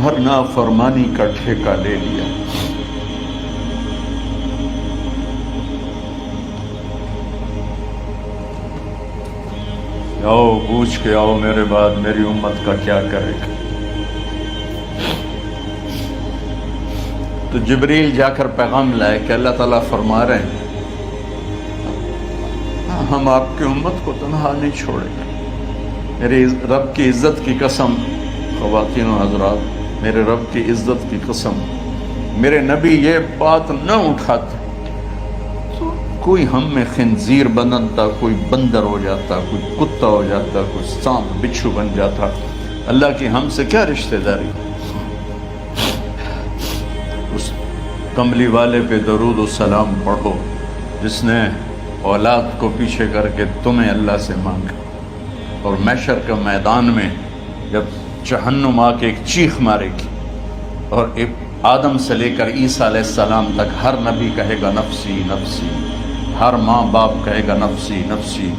ہر نافرمانی کا ٹھیکہ لے لیا. آؤ پوچھ کے آؤ میرے بعد میری امت کا کیا کرے گا. تو جبریل جا کر پیغام لائے کہ اللہ تعالیٰ فرما رہے ہیں ہم آپ کی امت کو تنہا نہیں چھوڑیں گے. میرے رب کی عزت کی قسم، خواتین و حضرات، میرے رب کی عزت کی قسم، میرے نبی یہ بات نہ اٹھاتے تو کوئی ہم میں خنزیر بنتا، کوئی بندر ہو جاتا، کوئی کتا ہو جاتا، کوئی سانپ بچھو بن جاتا. اللہ کی ہم سے کیا رشتہ داری. اس کملی والے پہ درود و سلام پڑھو جس نے اولاد کو پیچھے کر کے تمہیں اللہ سے مانگا. اور محشر کے میدان میں جب جہنم آ کے ایک چیخ مارے گی اور ایک آدم سے لے کر عیسیٰ علیہ السلام تک ہر نبی کہے گا نفسی نفسی، ہر ماں باپ کہے گا نفسی نفسی،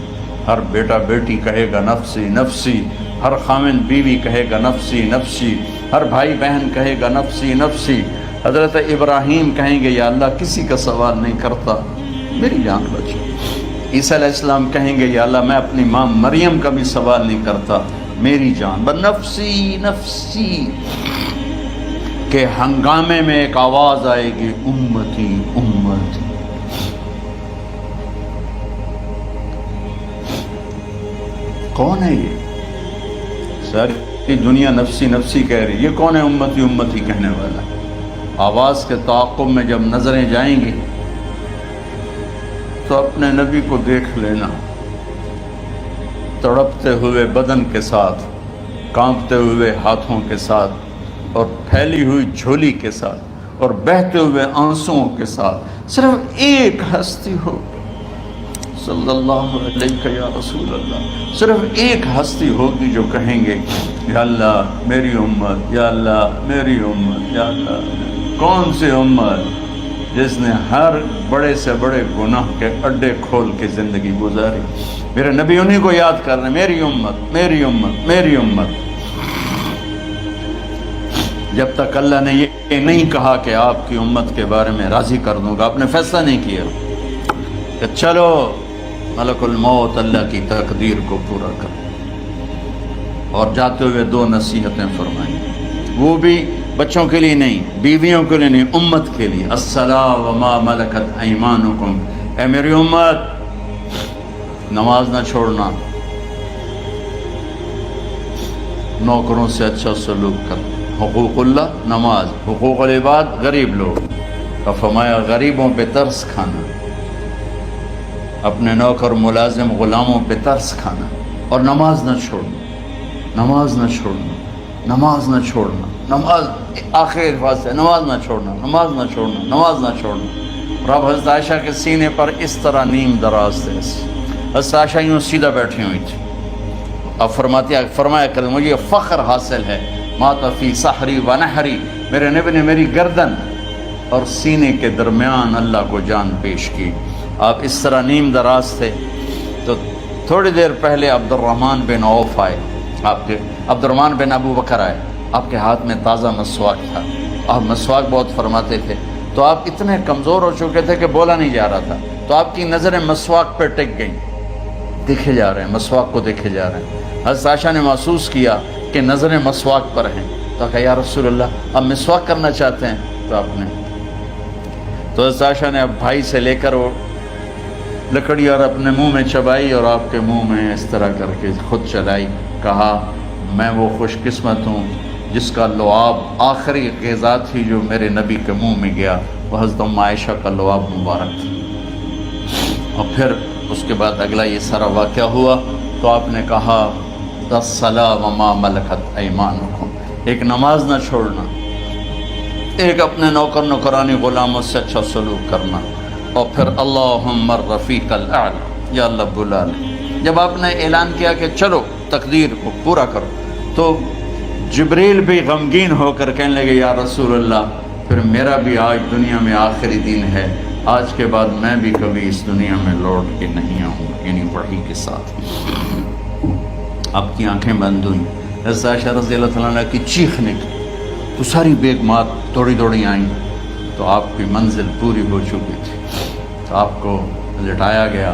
ہر بیٹا بیٹی کہے گا نفسی نفسی، ہر خاوند بیوی کہے گا نفسی نفسی، ہر بھائی بہن کہے گا نفسی نفسی. حضرت ابراہیم کہیں گے یا اللہ کسی کا سوال نہیں کرتا، میری جان بچو. عیسیٰ علیہ السلام کہیں گے یا اللہ میں اپنی ماں مریم کا بھی سوال نہیں کرتا، میری جان. نفسی نفسی کے ہنگامے میں ایک آواز آئے گی امتی امتی. کون ہے یہ؟ ساری دنیا نفسی نفسی کہہ رہی، یہ کون ہے امتی امتی کہنے والا؟ آواز کے تعاقب میں جب نظریں جائیں گی تو اپنے نبی کو دیکھ لینا تڑپتے ہوئے بدن کے ساتھ، کانپتے ہوئے ہاتھوں کے ساتھ، اور پھیلی ہوئی جھولی کے ساتھ، اور بہتے ہوئے آنسوؤں کے ساتھ. صرف ایک ہستی ہو صلی اللہ علیہ یا رسول اللہ، صرف ایک ہستی ہوگی جو کہیں گے یا اللہ میری امت، یا اللہ میری امت، یا اللہ. کون سی امت؟ جس نے ہر بڑے سے بڑے گناہ کے اڈے کھول کے زندگی گزاری. میرے نبی انہی کو یاد کر رہے ہیں، میری امت میری امت میری امت. جب تک اللہ نے یہ نہیں کہا کہ آپ کی امت کے بارے میں راضی کر دوں گا، آپ نے فیصلہ نہیں کیا کہ چلو ملک الموت اللہ کی تقدیر کو پورا کر. اور جاتے ہوئے دو نصیحتیں فرمائیں، وہ بھی بچوں کے لیے نہیں، بیویوں کے لیے نہیں، امت کے لیے. الصلاۃ وما ملکت ایمانکم، اے میری امت نماز نہ چھوڑنا، نوکروں سے اچھا سلوک کر. حقوق اللہ نماز، حقوق العباد غریب لوگ کا فرمایا غریبوں پہ ترس کھانا، اپنے نوکر ملازم غلاموں پہ ترس کھانا، اور نماز نہ چھوڑنا، نماز نہ چھوڑنا، نماز نہ چھوڑنا. نماز آخر الفاظ ہے، نماز نہ چھوڑنا، نماز نہ چھوڑنا، نماز نہ چھوڑنا. رب حضرت عائشہ کے سینے پر اس طرح نیم دراز تھے. حضرت عائشہ یوں سیدھا بیٹھی ہوئی تھی. اب فرمایا کریں مجھے فخر حاصل ہے، مات فی سحری و نحری، میرے نبی نے میری گردن اور سینے کے درمیان اللہ کو جان پیش کی. آپ اس طرح نیم دراز تھے. تو تھوڑی دیر پہلے عبد الرحمن بن عوف آئے، آپ کے عبد الرحمن بن ابو بکر آئے. آپ کے ہاتھ میں تازہ مسواک تھا، آپ مسواک بہت فرماتے تھے. تو آپ اتنے کمزور ہو چکے تھے کہ بولا نہیں جا رہا تھا. تو آپ کی نظریں مسواک پہ ٹک گئیں، دیکھے جا رہے ہیں، مسواک کو دیکھے جا رہے ہیں. حضرت عائشہ نے محسوس کیا کہ نظریں مسواک پر ہیں. تو کہا یا رسول اللہ اب مسواک کرنا چاہتے ہیں. تو آپ نے تو حضرت عائشہ نے اب بھائی سے لے کر وہ لکڑی اور اپنے منہ میں چبائی اور آپ کے منہ میں اس طرح کر کے خود چلائی. کہا میں وہ خوش قسمت ہوں جس کا لعاب آخری غذا تھی جو میرے نبی کے منہ میں گیا، وہ حضرت ام عائشہ کا لعاب مبارک تھا. اور پھر اس کے بعد اگلا یہ سارا واقعہ ہوا. تو آپ نے کہا الصلاۃ وما ملکت ایمانکم، ایک نماز نہ چھوڑنا، ایک اپنے نوکر نوکرانی غلاموں سے اچھا سلوک کرنا، اور پھر اللہم الرفیق الاعلی، یا اللہ بلا لے. جب آپ نے اعلان کیا کہ چلو تقدیر کو پورا کرو، تو جبریل بھی غمگین ہو کر کہنے لگے یا رسول اللہ پھر میرا بھی آج دنیا میں آخری دن ہے، آج کے بعد میں بھی کبھی اس دنیا میں لوٹ کے نہیں آؤں. یعنی وحی کے ساتھ آپ کی آنکھیں بند ہوئیں. حضرت عائشہ رضی اللہ تعالیٰ عنہ کی چیخ نکلی. تو ساری بیگمات دوڑی دوڑی آئیں تو آپ کی منزل پوری ہو چکی تھی، تو آپ کو لٹایا گیا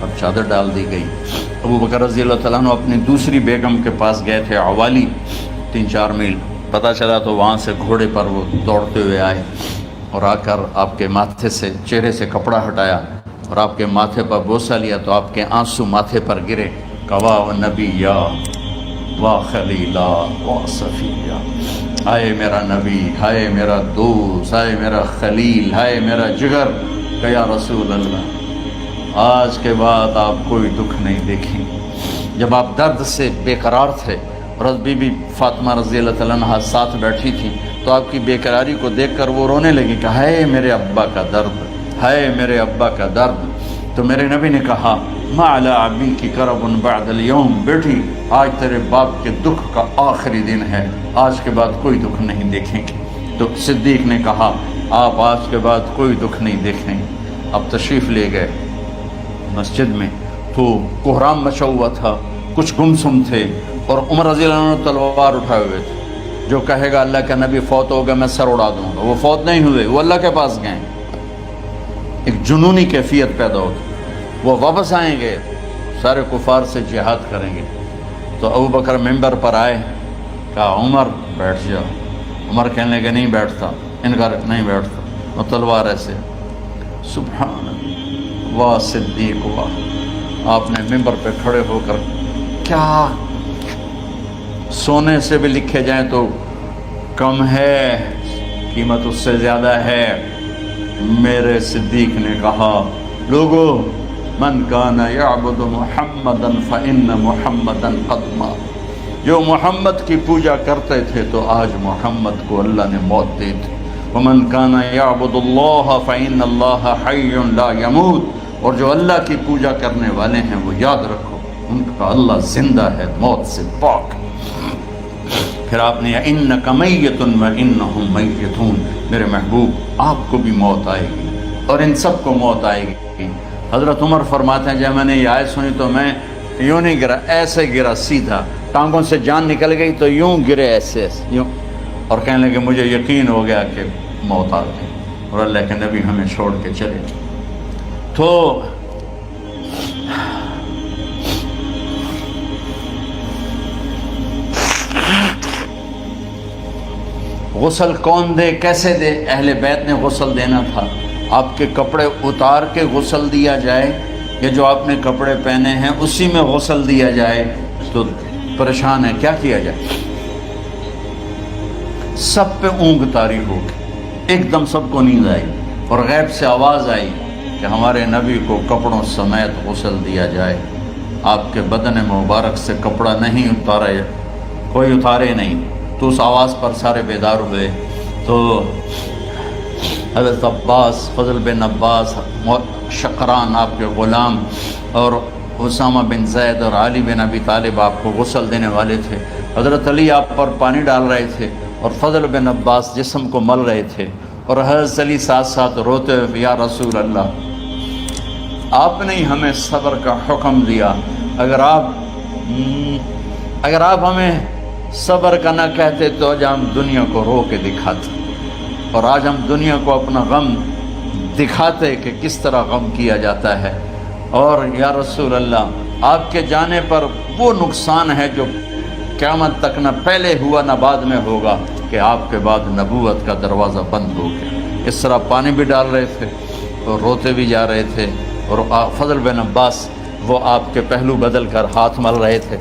اور چادر ڈال دی گئی۔ ابو بکر رضی اللہ تعالیٰ عنہ اپنی دوسری بیگم کے پاس گئے تھے، عوالی، 3-4 میل، پتہ چلا تو وہاں سے گھوڑے پر وہ دوڑتے ہوئے آئے اور آ کر آپ کے ماتھے سے، چہرے سے کپڑا ہٹایا اور آپ کے ماتھے پر بوسہ لیا تو آپ کے آنسو ماتھے پر گرے۔ کوا و نبیا و خلیلا و صفیہ، ہائے میرا نبی، ہائے میرا دوست، ہائے میرا خلیل، ہائے میرا جگر، کہ یا رسول اللہ آج کے بعد آپ کوئی دکھ نہیں دیکھیں۔ جب آپ درد سے بے قرار تھے اور بی بی فاطمہ رضی اللہ تعالیٰ عنہ ساتھ بیٹھی تھی تو آپ کی بے قراری کو دیکھ کر وہ رونے لگی کہ ہائے میرے ابا کا درد، ہائے میرے ابا کا درد۔ تو میرے نبی نے کہا ما علی ابی کی کرب بعد اليوم، بیٹی آج تیرے باپ کے دکھ کا آخری دن ہے، آج کے بعد کوئی دکھ نہیں دیکھیں گے۔ تو صدیق نے کہا آپ آج کے بعد کوئی دکھ نہیں دیکھیں گے۔ اب تشریف لے گئے مسجد میں تو کوہرام مچا ہوا تھا، کچھ گمسم تھے اور عمر رضی اللہ عنہ تلوار اٹھائے ہوئے تھے۔ جو کہے گا اللہ کا نبی فوت ہوگا میں سر اڑا دوں گا، وہ فوت نہیں ہوئے، وہ اللہ کے پاس گئے۔ ایک جنونی کیفیت پیدا ہوگی، وہ واپس آئیں گے، سارے کفار سے جہاد کریں گے۔ تو ابو بکر ممبر پر آئے، کہا عمر بیٹھ جاؤ۔ عمر کہنے لگے نہیں بیٹھتا، انکار نہیں بیٹھتا، وہ تلوار ایسے۔ سبحان اللہ، واہ صدیق واہ۔ آپ نے ممبر پہ کھڑے ہو کر کیا سونے سے بھی لکھے جائیں تو کم ہے، قیمت اس سے زیادہ ہے۔ میرے صدیق نے کہا لوگو من کان یعبد محمدا فإن محمدا قد مات، جو محمد کی پوجا کرتے تھے تو آج محمد کو اللہ نے موت دی تھی۔ ومن کان یعبد اللہ فإن اللہ حی لا یموت، اور جو اللہ کی پوجا کرنے والے ہیں وہ یاد رکھو ان کا اللہ زندہ ہے، موت سے پاک۔ پھر آپ نے انک میت وانہم میتون، میرے محبوب آپ کو بھی موت آئے گی اور ان سب کو موت آئے گی۔ حضرت عمر فرماتے ہیں جب میں نے یہ آیت سنی تو میں یوں نہیں گرا، ایسے گرا سیدھا، ٹانگوں سے جان نکل گئی تو یوں گرے ایسے ایسے یوں، اور کہنے لگے مجھے یقین ہو گیا کہ موت آ گئی اور اللہ کے نبی ہمیں چھوڑ کے چلے۔ تو غسل کون دے، کیسے دے؟ اہل بیت نے غسل دینا تھا۔ آپ کے کپڑے اتار کے غسل دیا جائے یا جو آپ نے کپڑے پہنے ہیں اسی میں غسل دیا جائے تو پریشان ہے، کیا کیا جائے؟ سب پہ اونگ طاری ہو گئی، ایک دم سب کو نیند آئی اور غیب سے آواز آئی کہ ہمارے نبی کو کپڑوں سمیت غسل دیا جائے۔ آپ کے بدن مبارک سے کپڑا نہیں اتارے، کوئی اتارے نہیں۔ تو اس آواز پر سارے بیدار ہوئے۔ تو حضرت عباس، فضل بن عباس، شقران آپ کے غلام، اور اسامہ بن زید اور علی بن ابی طالب آپ کو غسل دینے والے تھے۔ حضرت علی آپ پر پانی ڈال رہے تھے اور فضل بن عباس جسم کو مل رہے تھے، اور حضرت علی ساتھ ساتھ روتے ہوئے یا رسول اللہ آپ نے ہی ہمیں صبر کا حکم دیا، اگر آپ ہمیں صبر کا نہ کہتے تو آج ہم دنیا کو رو کے دکھاتے، اور آج ہم دنیا کو اپنا غم دکھاتے کہ کس طرح غم کیا جاتا ہے۔ اور یا رسول اللہ آپ کے جانے پر وہ نقصان ہے جو قیامت تک نہ پہلے ہوا نہ بعد میں ہوگا، کہ آپ کے بعد نبوت کا دروازہ بند ہو گیا۔ اس طرح پانی بھی ڈال رہے تھے اور روتے بھی جا رہے تھے، اور فضل بن عباس وہ آپ کے پہلو بدل کر ہاتھ مل رہے تھے،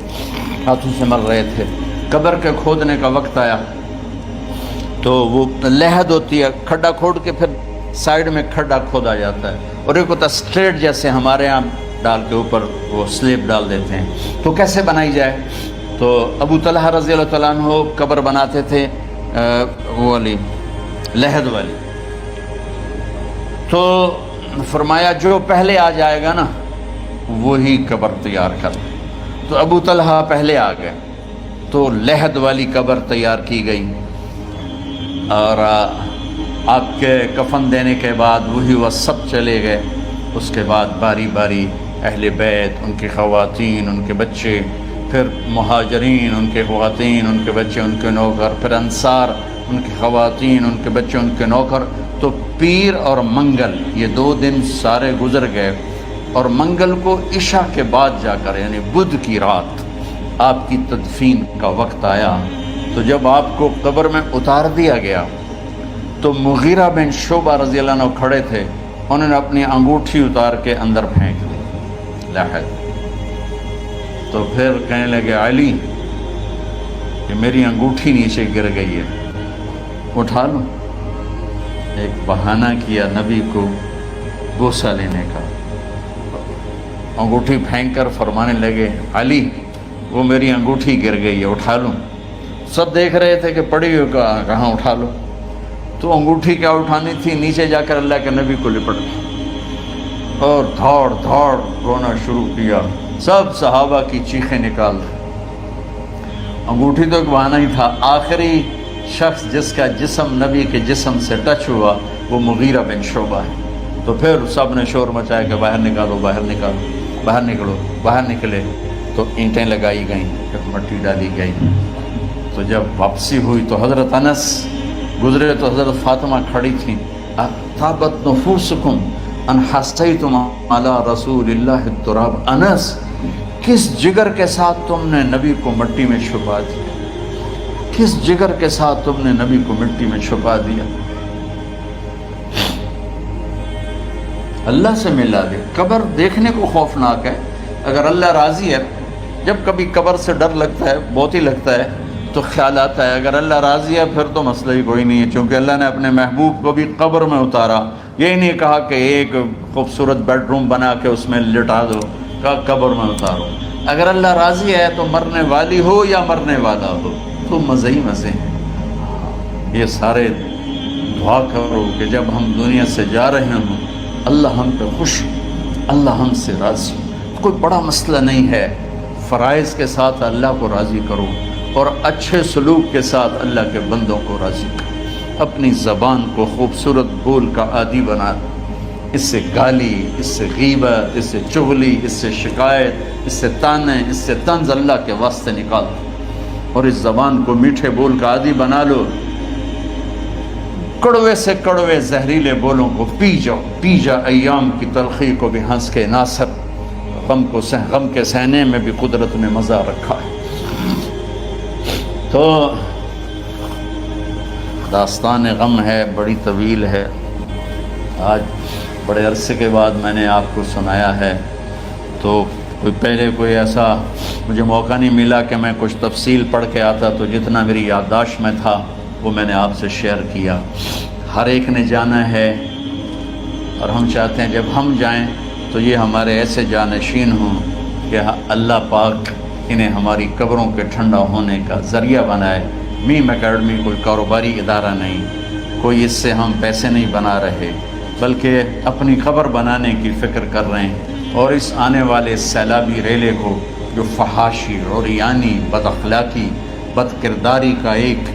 ہاتھوں سے مل رہے تھے۔ قبر کے کھودنے کا وقت آیا تو وہ لحد ہوتی ہے، کھڈا کھود کے پھر سائیڈ میں کھڈا کھودا جاتا ہے، اور ایک ہوتا اسٹریٹ جیسے ہمارے ہاں ڈال کے اوپر وہ سلیب ڈال دیتے ہیں۔ تو کیسے بنائی جائے؟ تو ابو طلحہ رضی اللہ تعالیٰ عنہ قبر بناتے تھے وہ والی لحد والی، تو فرمایا جو پہلے آ جائے گا نا وہی قبر تیار کر۔ تو ابو طلحہ پہلے آ گئے تو لحد والی قبر تیار کی گئی، اور آپ کے کفن دینے کے بعد وہی وہ سب چلے گئے۔ اس کے بعد باری باری اہل بیت، ان کی خواتین، ان کے بچے پھر مہاجرین ان کے خواتین ان کے بچے ان کے نوکر، پھر انصار ان کی خواتین ان کے بچے ان کے نوکر. تو پیر اور منگل یہ 2 دن سارے گزر گئے، اور منگل کو عشاء کے بعد جا کر یعنی بدھ کی رات آپ کی تدفین کا وقت آیا. تو جب آپ کو قبر میں اتار دیا گیا تو مغیرہ بن شعبہ رضی اللہ عنہ کھڑے تھے، انہوں نے اپنی انگوٹھی اتار کے اندر پھینک دی لاحد. تو پھر کہنے لگے علی کہ میری انگوٹھی نیچے گر گئی ہے، اٹھا لو. ایک بہانہ کیا نبی کو بوسہ لینے کا، انگوٹھی پھینک کر فرمانے لگے علی وہ میری انگوٹھی گر گئی ہے، اٹھا لوں. سب دیکھ رہے تھے کہ پڑی ہوئی کہاں اٹھا لو. تو انگوٹھی کیا اٹھانی تھی، نیچے جا کر اللہ کے نبی کو لپٹ گئی اور دھاڑ دھاڑ رونا شروع کیا. سب صحابہ کی چیخیں نکال دی. انگوٹھی تو ایک بہانہ ہی تھا. آخری شخص جس کا جسم نبی کے جسم سے ٹچ ہوا وہ مغیرہ بن شعبہ ہے. تو پھر سب نے شور مچایا کہ باہر نکالو باہر نکالو، باہر نکلو. باہر نکلے تو اینٹیں لگائی گئیں، پھر مٹی ڈالی گئی. تو جب واپسی ہوئی تو حضرت انس گزرے تو حضرت فاطمہ کھڑی تھیں. طابت نفوسکم ان حسیتم علی رسول اللہ التراب. انس کس جگر کے ساتھ تم نے نبی کو مٹی میں چھپا دیا، کس جگر کے ساتھ تم نے نبی کو مٹی میں چھپا دیا. اللہ سے ملا دے. قبر دیکھنے کو خوفناک ہے، اگر اللہ راضی ہے. جب کبھی قبر سے ڈر لگتا ہے، بہت ہی لگتا ہے، تو خیال آتا ہے اگر اللہ راضی ہے پھر تو مسئلہ ہی کوئی نہیں ہے، چونکہ اللہ نے اپنے محبوب کو بھی قبر میں اتارا. یہ نہیں کہا کہ ایک خوبصورت بیڈ روم بنا کے اس میں لٹا دو، کہا قبر میں اتارو. اگر اللہ راضی ہے تو مرنے والی ہو یا مرنے والا ہو تو مزے ہی مزے ہیں. یہ سارے دعا کرو کہ جب ہم دنیا سے جا رہے ہوں اللہ ہم پہ خوش، اللہ ہم سے راضی. کوئی بڑا مسئلہ نہیں ہے، فرائض کے ساتھ اللہ کو راضی کرو اور اچھے سلوک کے ساتھ اللہ کے بندوں کو راضی کرو. اپنی زبان کو خوبصورت بول کا عادی بنا. اس سے گالی، اس سے غیبت، اس سے چغلی، اس سے شکایت، اس سے تانے، اس سے طنز اللہ کے واسطے نکال دو اور اس زبان کو میٹھے بول کا عادی بنا لو. کڑوے سے کڑوے زہریلے بولوں کو پی جاؤ، پی جا ایام کی تلخی کو بھی ہنس کے ناصر. غم کے سہنے میں بھی قدرت نے مزہ رکھا ہے. تو داستان غم ہے، بڑی طویل ہے. آج بڑے عرصے کے بعد میں نے آپ کو سنایا ہے. تو پہلے کوئی ایسا مجھے موقع نہیں ملا کہ میں کچھ تفصیل پڑھ کے آتا، تو جتنا میری یادداشت میں تھا وہ میں نے آپ سے شیئر کیا. ہر ایک نے جانا ہے اور ہم چاہتے ہیں جب ہم جائیں تو یہ ہمارے ایسے جانشین ہوں کہ اللہ پاک انہیں ہماری قبروں کے ٹھنڈا ہونے کا ذریعہ بنائے. میم اکیڈمی کوئی کاروباری ادارہ نہیں، کوئی اس سے ہم پیسے نہیں بنا رہے، بلکہ اپنی قبر بنانے کی فکر کر رہے ہیں. اور اس آنے والے سیلابی ریلے کو جو فحاشی، عریانی، بد اخلاقی، بد کرداری کا ایک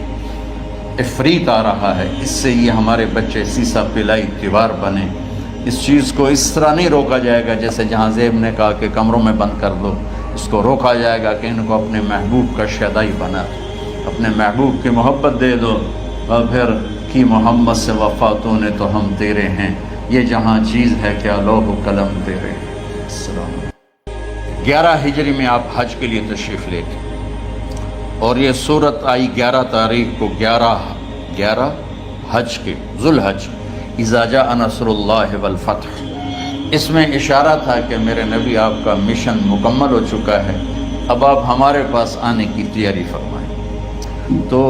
افریت آ رہا ہے، اس سے یہ ہمارے بچے سیسا پلائی دیوار بنے. اس چیز کو اس طرح نہیں روکا جائے گا جیسے جہاں زیب نے کہا کہ کمروں میں بند کر دو. اس کو روکا جائے گا کہ ان کو اپنے محبوب کا شیدائی بنا، اپنے محبوب کی محبت دے دو. اور پھر کی محمد سے وفاتوں نے تو ہم تیرے ہیں، یہ جہاں چیز ہے کیا لوح و قلم تیرے. السلام 11 ہجری میں آپ حج کے لیے تشریف لے گئے اور یہ صورت آئی 11 تاریخ کو، 11 حج کے ذوالحج، اذا جاء نصر اللہ والفتح. اس میں اشارہ تھا کہ میرے نبی آپ کا مشن مکمل ہو چکا ہے، اب آپ ہمارے پاس آنے کی تیاری فرمائیں. تو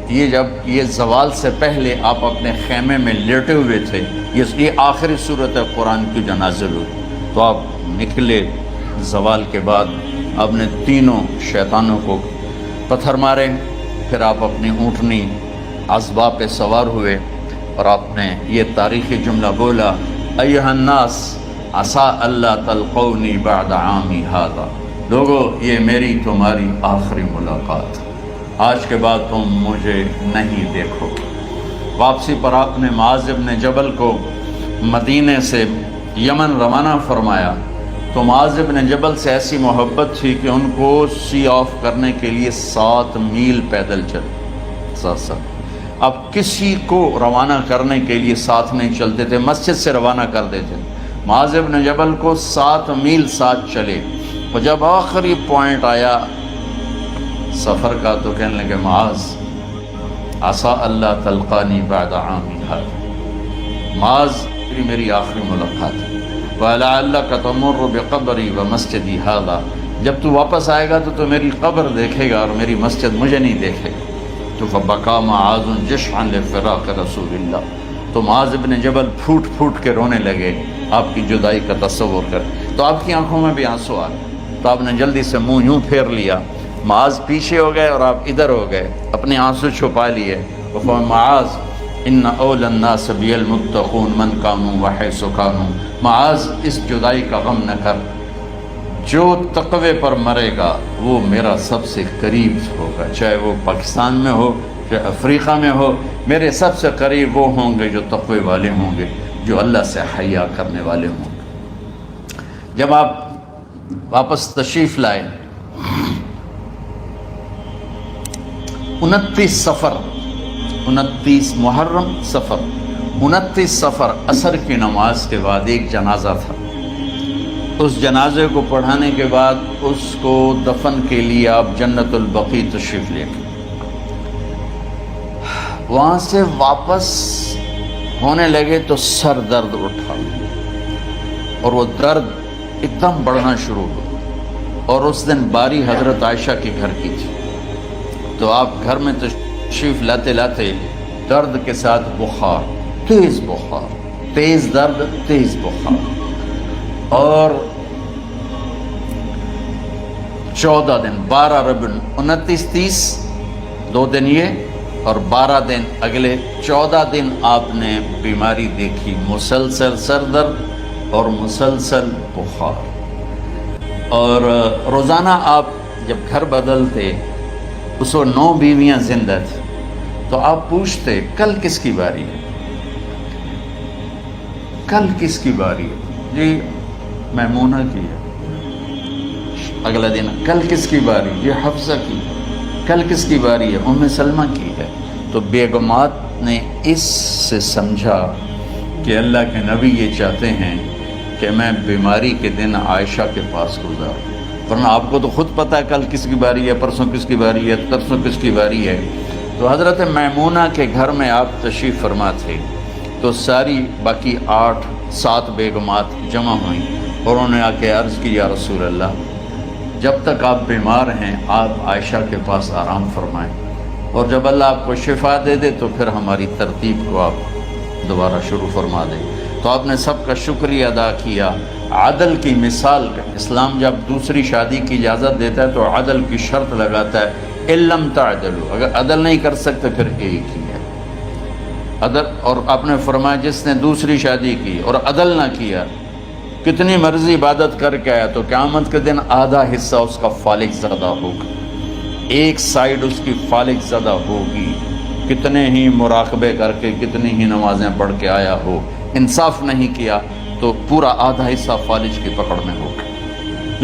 یہ جب یہ زوال سے پہلے آپ اپنے خیمے میں لیٹے ہوئے تھے، یہ آخری صورت ہے قرآن کی جو نازل ہوئی. تو آپ نکلے زوال کے بعد، آپ نے تینوں شیطانوں کو پتھر مارے، پھر آپ اپنی اونٹنی عذبہ پہ سوار ہوئے اور آپ نے یہ تاریخی جملہ بولا، ایھا الناس عسیٰ اللہ تلقونی بعد عامی ھذا. لوگو یہ میری تمہاری آخری ملاقات، آج کے بعد تم مجھے نہیں دیکھو گے. واپسی پر آپ نے معاذ بن جبل کو مدینے سے یمن روانہ فرمایا تو معاذ بن جبل سے ایسی محبت تھی کہ ان کو سی آف کرنے کے لیے 7 میل پیدل چل ساتھ اب کسی کو روانہ کرنے کے لیے ساتھ نہیں چلتے تھے، مسجد سے روانہ کر دیتے۔ معاذ بن جبل کو 7 میل ساتھ چلے، اور جب آخری پوائنٹ آیا سفر کا تو کہنے لگے معاذ عسیٰ اللہ تلقانی بعد عامی ھذا، معاذ میری آخری ملاقات ہے، وَلَعَلَّكَ تَمُرُّ بِقَبْرِي وَمَسْجِدِي هَذَا، جب تو واپس آئے گا تو میری قبر دیکھے گا اور میری مسجد مجھے نہیں دیکھے گا۔ تو فَبَكَى مُعَاذٌ جَشْعًا لِفِرَاقِ رسول اللہ، تو معاذ بن جبل پھوٹ پھوٹ کے رونے لگے آپ کی جدائی کا تصور کر، تو آپ کی آنکھوں میں بھی آنسو آ گئے، تو آپ نے جلدی سے منہ یوں پھیر لیا، معاذ پیچھے ہو گئے اور آپ ادھر ہو گئے، اپنے آنسو چھپا لیے۔ وَفَمَا معاذ ان اول الناس بی المتقون من کانوا وحیث کانوا، معاذ اس جدائی کا غم نہ کر، جو تقوی پر مرے گا وہ میرا سب سے قریب ہوگا، چاہے وہ پاکستان میں ہو چاہے افریقہ میں ہو، میرے سب سے قریب وہ ہوں گے جو تقوی والے ہوں گے، جو اللہ سے حیا کرنے والے ہوں گے۔ جب آپ واپس تشریف لائے 29 محرم سفر 29 سفر عصر کی نماز کے بعد ایک جنازہ تھا، اس جنازے کو پڑھانے کے بعد اس کو دفن کے لیے آپ جنت البقیع تشریف لے گئے۔ وہاں سے واپس ہونے لگے تو سر درد اٹھا اور وہ درد ایک دم بڑھنا شروع ہوا، اور اس دن باری حضرت عائشہ کے گھر کی تھی، تو آپ گھر میں تشریف لاتے لاتے درد کے ساتھ بخار، تیز درد تیز بخار، اور 14 دن 12 ربیع 29 30 2 دن یہ اور 12 دن اگلے 14 دن آپ نے بیماری دیکھی، مسلسل سر درد اور مسلسل بخار، اور روزانہ آپ جب گھر بدلتے اس وقت 9 بیویاں زندہ تھیں، تو آپ پوچھتے کل کس کی باری ہے، کل کس کی باری ہے؟ جی میمونہ کی ہے۔ اگلا دن کل کس کی باری؟ یہ حفصہ کی ہے۔ کل کس کی باری ہے؟ ام سلمہ کی ہے۔ تو بیگمات نے اس سے سمجھا کہ اللہ کے نبی یہ چاہتے ہیں کہ میں بیماری کے دن عائشہ کے پاس گزاروں، ورنہ آپ کو تو خود پتہ ہے کل کس کی باری ہے، پرسوں کس کی باری ہے، ترسوں کس کی باری ہے۔ تو حضرت میمونہ کے گھر میں آپ تشریف فرما تھے، تو ساری باقی 7 بیگمات جمع ہوئیں اور انہوں نے آ کے عرض کی یا رسول اللہ، جب تک آپ بیمار ہیں آپ عائشہ کے پاس آرام فرمائیں، اور جب اللہ آپ کو شفا دے دے تو پھر ہماری ترتیب کو آپ دوبارہ شروع فرما دیں۔ تو آپ نے سب کا شکریہ ادا کیا۔ عدل کی مثال کا اسلام جب دوسری شادی کی اجازت دیتا ہے تو عدل کی شرط لگاتا ہے اِلَّمْ تَعْدِلُوا، اگر عدل نہیں کر سکتے پھر ایک ہی ہے عدل۔ اور آپ نے فرمایا جس نے دوسری شادی کی اور عدل نہ کیا، کتنی مرضی عبادت کر کے آیا، تو قیامت کے دن آدھا حصہ اس کا فالق زدہ ہوگا، ایک سائیڈ اس کی فالق زدہ ہوگی، کتنے ہی مراقبے کر کے کتنی ہی نمازیں پڑھ کے آیا ہو، انصاف نہیں کیا تو پورا آدھا حصہ فالج کی پکڑ میں ہوگا۔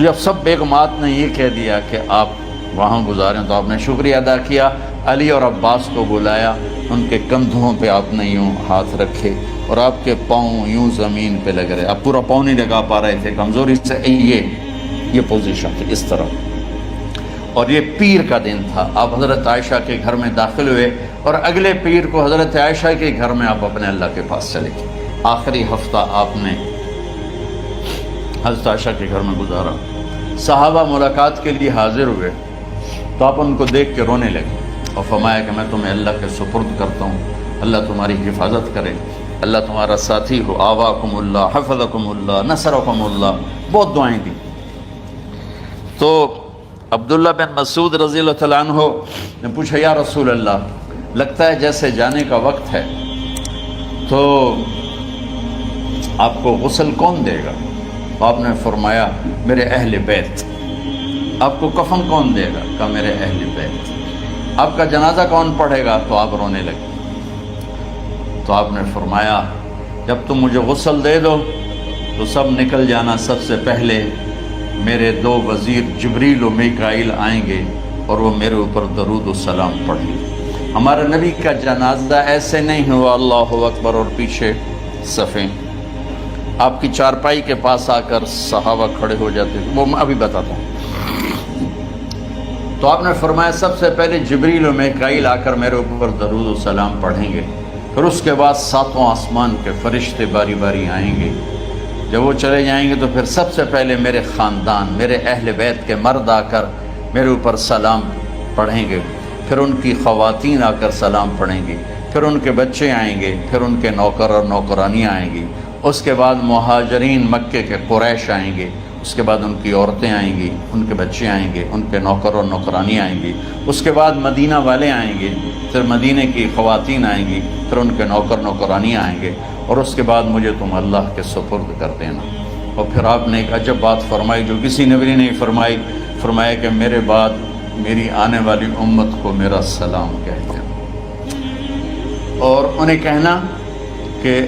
جب سب بیگمات نے یہ کہہ دیا کہ آپ وہاں گزاریں تو آپ نے شکریہ ادا کیا، علی اور عباس کو بلایا، ان کے کندھوں پہ آپ نے یوں ہاتھ رکھے اور آپ کے پاؤں یوں زمین پہ لگ رہے، آپ پورا پاؤں نہیں لگا پا رہے تھے کمزوری سے، یہ پوزیشن تھی اس طرح۔ اور یہ پیر کا دن تھا، آپ حضرت عائشہ کے گھر میں داخل ہوئے اور اگلے پیر کو حضرت عائشہ کے گھر میں آپ اپنے اللہ کے پاس چلے گئے۔ آخری ہفتہ آپ نے حضرت عائشہ کے گھر میں گزارا۔ صحابہ ملاقات کے لیے حاضر ہوئے تو آپ ان کو دیکھ کے رونے لگے اور فرمایا کہ میں تمہیں اللہ کے سپرد کرتا ہوں، اللہ تمہاری حفاظت کرے، اللہ تمہارا ساتھی ہو، آواکم اللہ، حفظکم اللہ، نصرکم اللہ، بہت دعائیں دی۔ تو عبداللہ بن مسعود رضی اللہ تعالیٰ عنہ نے پوچھا یا رسول اللہ، لگتا ہے جیسے جانے کا وقت ہے، تو آپ کو غسل کون دے گا؟ آپ نے فرمایا میرے اہل بیت۔ آپ کو کفن کون دے گا؟ کہا میرے اہل بیت۔ آپ کا جنازہ کون پڑھے گا؟ تو آپ رونے لگے۔ تو آپ نے فرمایا جب تم مجھے غسل دے دو تو سب نکل جانا، سب سے پہلے میرے دو وزیر جبریل و میکائیل آئیں گے اور وہ میرے اوپر درود و سلام پڑھیں گے۔ ہمارے نبی کا جنازہ ایسے نہیں ہوا اللہ اکبر اور پیچھے صفیں، آپ کی چارپائی کے پاس آ کر صحابہ کھڑے ہو جاتے تھے، وہ میں ابھی بتاتا ہوں۔ تو آپ نے فرمایا سب سے پہلے جبریل و میکائیل آ کر میرے اوپر درود و سلام پڑھیں گے، پھر اس کے بعد ساتوں آسمان کے فرشتے باری باری آئیں گے۔ جب وہ چلے جائیں گے تو پھر سب سے پہلے میرے خاندان، میرے اہل بیت کے مرد آ کر میرے اوپر سلام پڑھیں گے، پھر ان کی خواتین آ کر سلام پڑھیں گی، پھر ان کے بچے آئیں گے، پھر ان کے نوکر اور نوکرانیاں آئیں گی، اس کے بعد مہاجرین مکے کے قریش آئیں گے، اس کے بعد ان کی عورتیں آئیں گی، ان کے بچے آئیں گے، ان کے نوکر اور نوکرانی آئیں گی، اس کے بعد مدینہ والے آئیں گے، پھر مدینہ کی خواتین آئیں گی، پھر ان کے نوکر نوکرانی آئیں گے، اور اس کے بعد مجھے تم اللہ کے سپرد کر دینا۔ اور پھر آپ نے ایک عجب بات فرمائی جو کسی نبی نے نہیں فرمائی، فرمایا کہ میرے بعد میری آنے والی امت کو میرا سلام کہتے ہیں، اور انہیں کہنا کہ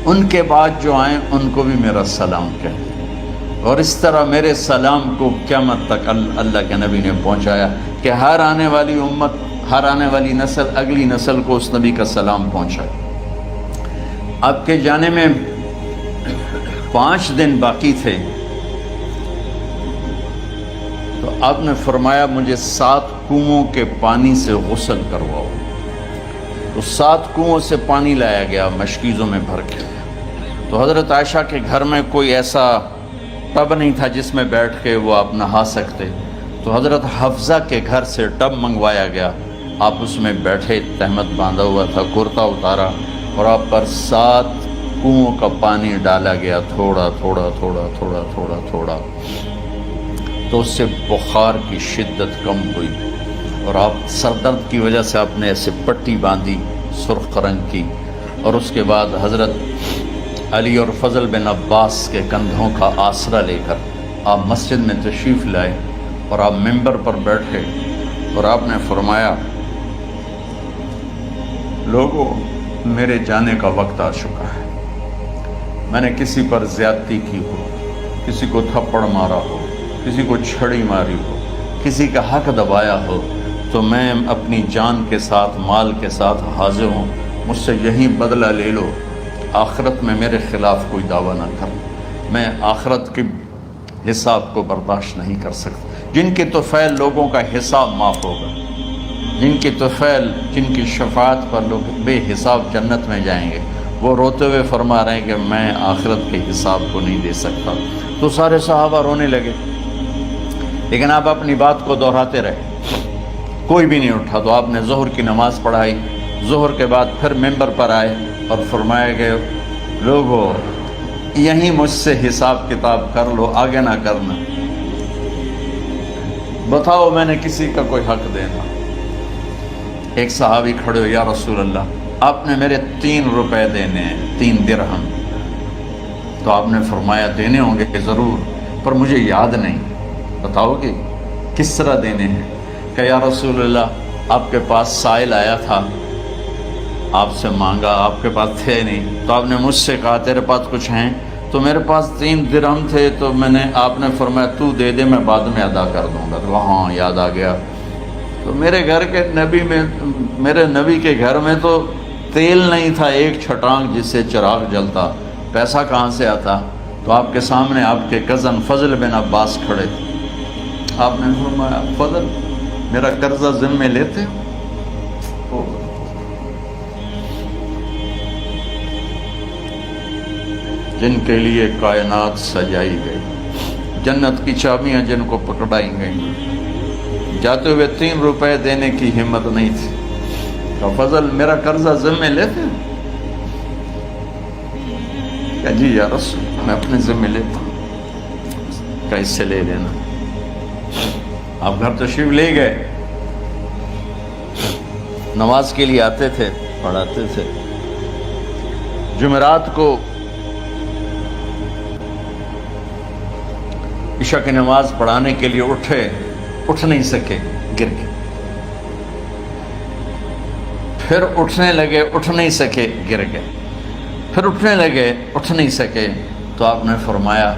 ان کے بعد جو آئیں ان کو بھی میرا سلام کہتے ہیں۔ اور اس طرح میرے سلام کو قیامت تک اللہ کے نبی نے پہنچایا کہ ہر آنے والی امت، ہر آنے والی نسل، اگلی نسل کو اس نبی کا سلام پہنچائے۔ آپ کے جانے میں 5 دن باقی تھے، تو آپ نے فرمایا مجھے 7 کنوؤں کے پانی سے غسل کرواؤ۔ تو 7 کنوؤں سے پانی لایا گیا مشکیزوں میں بھر کے۔ تو حضرت عائشہ کے گھر میں کوئی ایسا ٹب نہیں تھا جس میں بیٹھ کے وہ آپ نہا سکتے، تو حضرت حفصہ کے گھر سے ٹب منگوایا گیا، آپ اس میں بیٹھے، تہمت باندھا ہوا تھا، کرتا اتارا، اور آپ پر 7 کنوؤں کا پانی ڈالا گیا، تھوڑا تھوڑا تھوڑا تھوڑا تھوڑا تھوڑا، تو اس سے بخار کی شدت کم ہوئی، اور آپ سر درد کی وجہ سے آپ نے ایسے پٹی باندھی سرخ رنگ کی، اور اس کے بعد حضرت علی اور فضل بن عباس کے کندھوں کا آسرا لے کر آپ مسجد میں تشریف لائے، اور آپ ممبر پر بیٹھے، اور آپ نے فرمایا لوگوں میرے جانے کا وقت آ چکا ہے، میں نے کسی پر زیادتی کی ہو، کسی کو تھپڑ مارا ہو، کسی کو چھڑی ماری ہو، کسی کا حق دبایا ہو، تو میں اپنی جان کے ساتھ، مال کے ساتھ حاضر ہوں، مجھ سے یہیں بدلہ لے لو، آخرت میں میرے خلاف کوئی دعویٰ نہ کر، میں آخرت کے حساب کو برداشت نہیں کر سکتا۔ جن کے طفیل لوگوں کا حساب معاف ہوگا، جن کے طفیل، جن کی شفاعت پر لوگ بے حساب جنت میں جائیں گے، وہ روتے ہوئے فرما رہے ہیں کہ میں آخرت کے حساب کو نہیں دے سکتا۔ تو سارے صحابہ رونے لگے، لیکن آپ اپنی بات کو دہراتے رہے، کوئی بھی نہیں اٹھا۔ تو آپ نے ظہر کی نماز پڑھائی، ظہر کے بعد پھر ممبر پر آئے اور فرمایا کہ لوگوں یہیں مجھ سے حساب کتاب کر لو، آگے نہ کرنا، بتاؤ میں نے کسی کا کوئی حق دینا۔ ایک صحابی کھڑے ہو، یا رسول اللہ آپ نے میرے 3 روپے دینے ہیں، 3 درہم۔ تو آپ نے فرمایا دینے ہوں گے کہ ضرور، پر مجھے یاد نہیں، بتاؤ کہ کس طرح دینے ہیں؟ کہ یا رسول اللہ آپ کے پاس سائل آیا تھا، آپ سے مانگا، آپ کے پاس تھے نہیں، تو آپ نے مجھ سے کہا تیرے پاس کچھ ہیں؟ تو میرے پاس 3 درہم تھے، تو آپ نے فرمایا تو دے دے، میں بعد میں ادا کر دوں گا۔ تو ہاں یاد آ گیا۔ تو میرے گھر کے میرے نبی کے گھر میں تو تیل نہیں تھا، ایک چھٹانگ جس سے چراغ جلتا، پیسہ کہاں سے آتا؟ تو آپ کے سامنے آپ کے کزن فضل بن عباس کھڑے تھے، آپ نے فرمایا فضل میرا قرضہ ذمے لیتے ہو؟ جن کے لیے کائنات سجائی گئی، جنت کی چابیاں جن کو پکڑائی گئیں، جاتے ہوئے 3 روپے دینے کی ہمت نہیں تھی، تو فضل میرا قرضہ ذمے لیتے؟ کہ جی یا رسول میں اپنے ذمے لیتا ہوں، کہ اس سے لے لینا۔ آپ گھر تشریف لے گئے، نماز کے لیے آتے تھے، پڑھاتے تھے۔ جمعرات کو عشاء کی نماز پڑھانے کے لیے اٹھ نہیں سکے، گر گئے، پھر اٹھنے لگے، اٹھ نہیں سکے، گر گئے، پھر اٹھنے لگے، اٹھ نہیں سکے، تو آپ نے فرمایا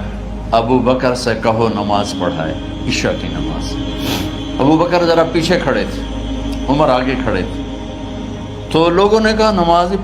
ابو بکر سے کہو نماز پڑھائے، عشاء کی نماز۔ ابو بکر ذرا پیچھے کھڑے تھے، عمر آگے کھڑے تھے، تو لوگوں نے کہا نماز ہی